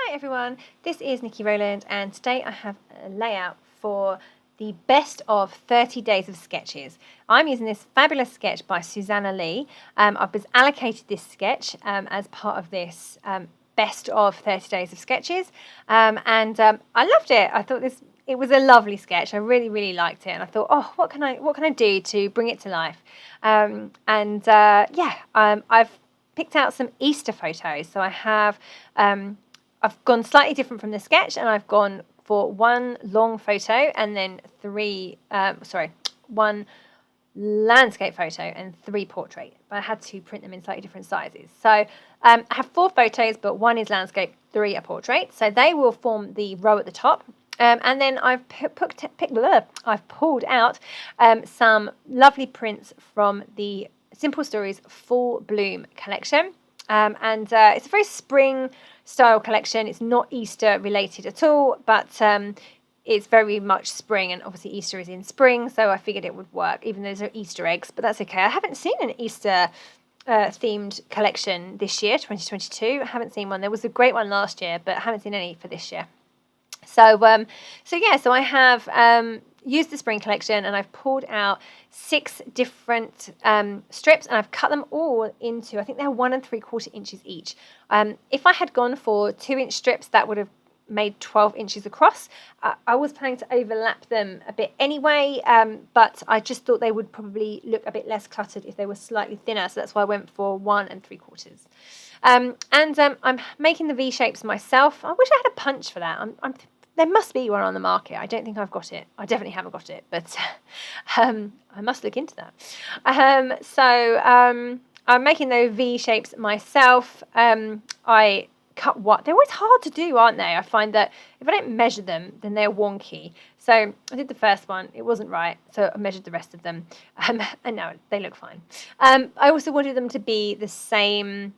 Hi everyone, this is Nikki Rowland and today I have a layout for the best of 30 days of sketches. I'm using this fabulous sketch by Suzanna Lee. I was allocated this sketch as part of this best of 30 days of sketches and I loved it. I thought it was a lovely sketch. I really liked it and I thought, oh, what can I do to bring it to life? I've picked out some Easter photos. So I have I've gone slightly different from the sketch and I've gone for one long photo and then one landscape photo and three portrait. But I had to print them in slightly different sizes. So I have 4 photos, but 1 is landscape, 3 are portrait. So they will form the row at the top. And then I've pulled out some lovely prints from the Simple Stories Full Bloom collection. It's a very spring style collection. It's not Easter related at all, but it's very much spring, and obviously Easter is in spring, so I figured it would work, even though those are Easter eggs, but that's okay. I haven't seen an Easter themed collection this year, 2022. I haven't seen one. There was a great one last year, but I haven't seen any for this year. So I have used the spring collection and I've pulled out 6 different strips and I've cut them all into, I think they're 1 3/4 inches each. If I had gone for 2-inch strips, that would have made 12 inches across. I was planning to overlap them a bit anyway, but I just thought they would probably look a bit less cluttered if they were slightly thinner, so that's why I went for 1 3/4. I'm making the V shapes myself. I wish I had a punch for that. There must be one on the market. I don't think I've got it. I definitely haven't got it, but I must look into that. I'm making those V shapes myself. I cut what they're always hard to do, aren't they? I find that if I don't measure them, then they're wonky. So I did the first one, it wasn't right, so I measured the rest of them, and now they look fine. I also wanted them to be the same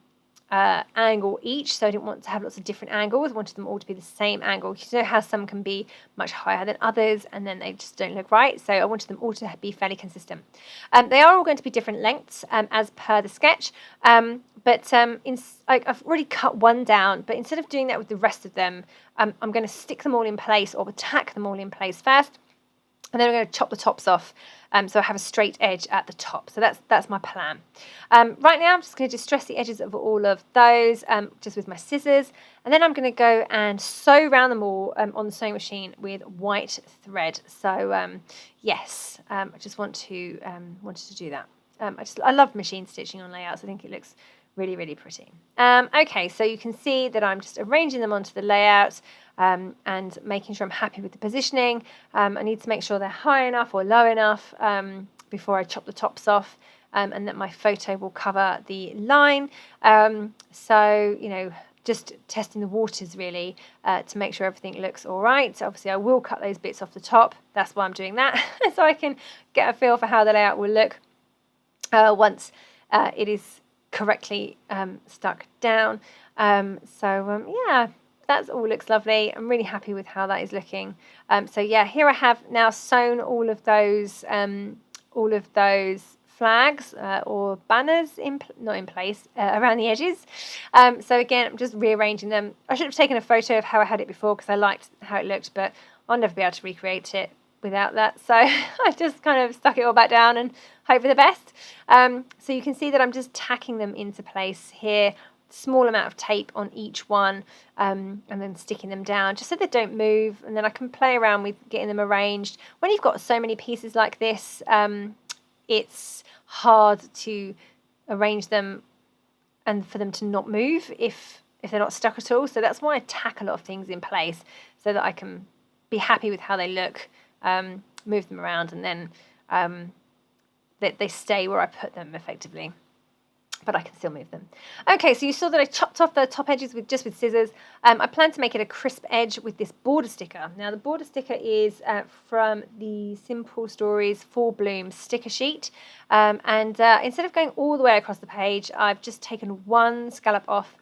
angle each, so I didn't want to have lots of different angles. I wanted them all to be the same angle. You know how some can be much higher than others and then they just don't look right, so I wanted them all to be fairly consistent. They are all going to be different lengths as per the sketch, I've already cut one down, but instead of doing that with the rest of them, I'm going to stick them all in place or tack them all in place first, and then I'm going to chop the tops off, so I have a straight edge at the top. So that's my plan. Right now, I'm just going to distress the edges of all of those just with my scissors, and then I'm going to go and sew around them all on the sewing machine with white thread. So yes, I just wanted to do that. I love machine stitching on layouts. I think it looks really pretty. Okay, so you can see that I'm just arranging them onto the layout and making sure I'm happy with the positioning. I need to make sure they're high enough or low enough before I chop the tops off, and that my photo will cover the line. Just testing the waters really to make sure everything looks all right. So obviously I will cut those bits off the top. That's why I'm doing that, so I can get a feel for how the layout will look once it is correctly stuck down. Yeah, that all looks lovely. I'm really happy with how that is looking. Here I have now sewn all of those flags or banners not in place around the edges. So again, I'm just rearranging them. I should have taken a photo of how I had it before because I liked how it looked, but I'll never be able to recreate it without that, so I just kind of stuck it all back down and hope for the best. So you can see that I'm just tacking them into place here, small amount of tape on each one, and then sticking them down just so they don't move, and then I can play around with getting them arranged. When you've got so many pieces like this, it's hard to arrange them and for them to not move if they're not stuck at all. So that's why I tack a lot of things in place so that I can be happy with how they look, move them around, and then they stay where I put them effectively, but I can still move them. Okay, so you saw that I chopped off the top edges with scissors. I plan to make it a crisp edge with this border sticker. Now the border sticker is from the Simple Stories Full Bloom sticker sheet, instead of going all the way across the page, I've just taken one scallop off.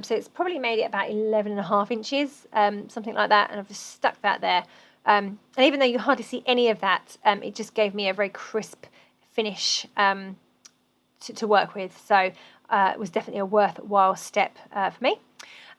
So it's probably made it about 11.5 inches, something like that, and I've just stuck that there. And even though you hardly see any of that, it just gave me a very crisp finish to work with. So it was definitely a worthwhile step for me.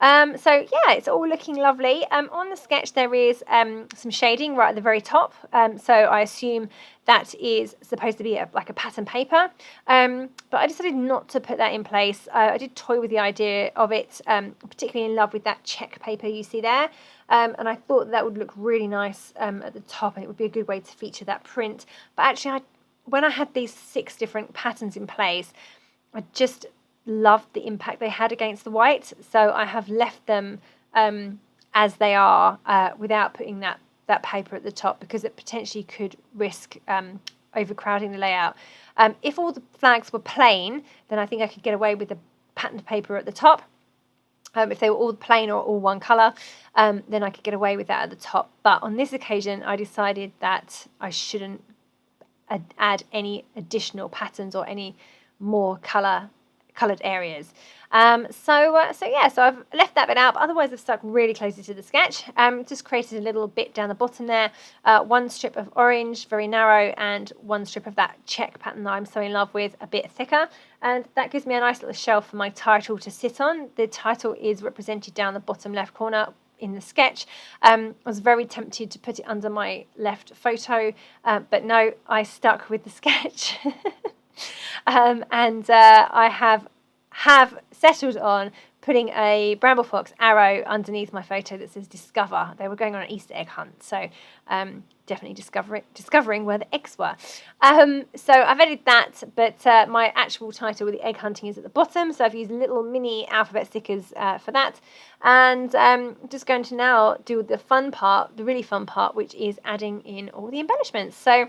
So yeah, it's all looking lovely. On the sketch there is some shading right at the very top. So I assume that is supposed to be like a pattern paper. But I decided not to put that in place. I did toy with the idea of it, particularly in love with that check paper you see there. And I thought that would look really nice at the top, and it would be a good way to feature that print. But actually, when I had these 6 different patterns in place, I just loved the impact they had against the white. So I have left them as they are without putting that paper at the top, because it potentially could risk overcrowding the layout. If all the flags were plain, then I think I could get away with the patterned paper at the top. If they were all plain or all one colour, then I could get away with that at the top. But on this occasion, I decided that I shouldn't add any additional patterns or any more coloured areas. So I've left that bit out, but otherwise I've stuck really closely to the sketch. Just created a little bit down the bottom there, 1 strip of orange, very narrow, and 1 strip of that check pattern that I'm so in love with, a bit thicker, and that gives me a nice little shelf for my title to sit on. The title is represented down the bottom left corner in the sketch. I was very tempted to put it under my left photo, but no, I stuck with the sketch. I have settled on putting a Bramble Fox arrow underneath my photo that says discover. They were going on an Easter egg hunt, so definitely discovering where the eggs were. So I've added that, but my actual title with the egg hunting is at the bottom, so I've used little mini alphabet stickers for that. And I'm just going to now do the fun part, the really fun part, which is adding in all the embellishments. So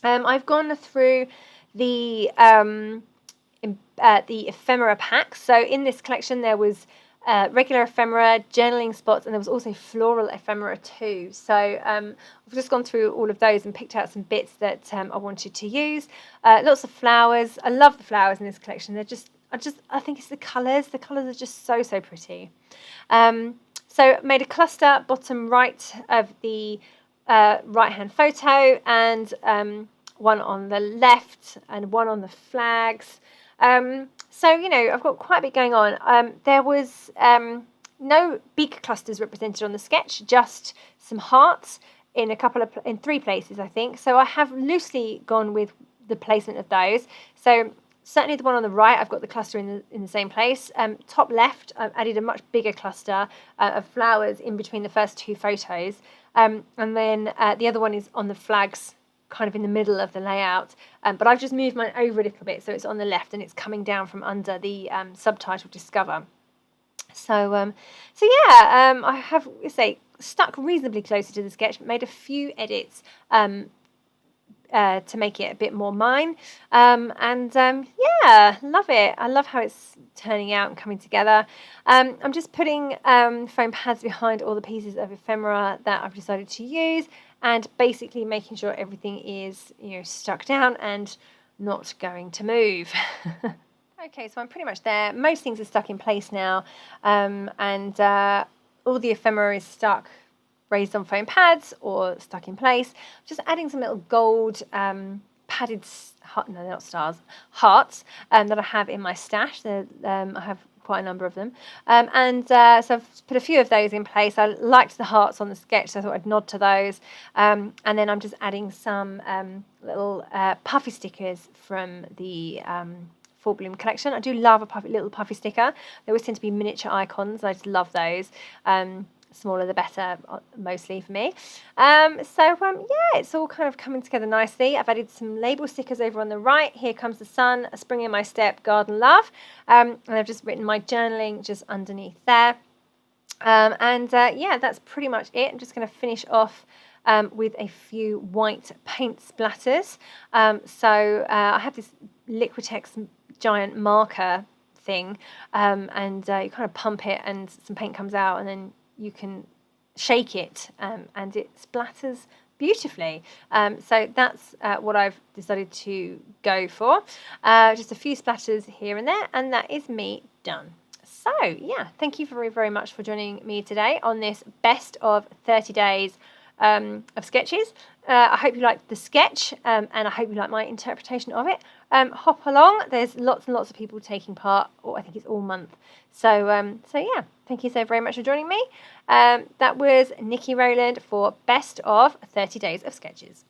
I've gone through the ephemera pack. So in this collection there was regular ephemera, journaling spots, and there was also floral ephemera too. So I've just gone through all of those and picked out some bits that I wanted to use. Lots of flowers. I love the flowers in this collection. I think it's the colours. The colours are just so pretty. So made a cluster bottom right of the right hand photo, and one on the left and one on the flags. So, I've got quite a bit going on. There was no big clusters represented on the sketch, just some hearts in 3 places, I think. So I have loosely gone with the placement of those. So certainly the one on the right, I've got the cluster in the same place. Top left, I've added a much bigger cluster of flowers in between the first 2 photos. And then the other one is on the flags, kind of in the middle of the layout, but I've just moved mine over a little bit, so it's on the left and it's coming down from under the subtitle discover. So I have stuck reasonably closer to the sketch, but made a few edits to make it a bit more mine, love it. I love how it's turning out and coming together. I'm just putting foam pads behind all the pieces of ephemera that I've decided to use, and basically making sure everything is stuck down and not going to move. Okay, so I'm pretty much there. Most things are stuck in place now, and all the ephemera is stuck, raised on foam pads or stuck in place. Just adding some little gold padded, no, they're not stars, hearts that I have in my stash. I have quite a number of them. So I've put a few of those in place. I liked the hearts on the sketch, so I thought I'd nod to those. And then I'm just adding some little puffy stickers from the Full Bloom collection. I do love a little puffy sticker. They always tend to be miniature icons. I just love those. Smaller the better, mostly for me. It's all kind of coming together nicely. I've added some label stickers over on the right. Here comes the sun, a spring in my step, garden love. And I've just written my journaling just underneath there. That's pretty much it. I'm just going to finish off with a few white paint splatters. I have this Liquitex giant marker thing, and you kind of pump it and some paint comes out, and then you can shake it and it splatters beautifully. So that's what I've decided to go for. Just a few splatters here and there, and that is me done. So yeah, thank you very, very much for joining me today on this best of 30 days of sketches. I hope you liked the sketch, and I hope you like my interpretation of it. Hop along. There's lots and lots of people taking part, or I think it's all month. So yeah, thank you so very much for joining me. That was Niki Rowland for Best of 30 Days of Sketches.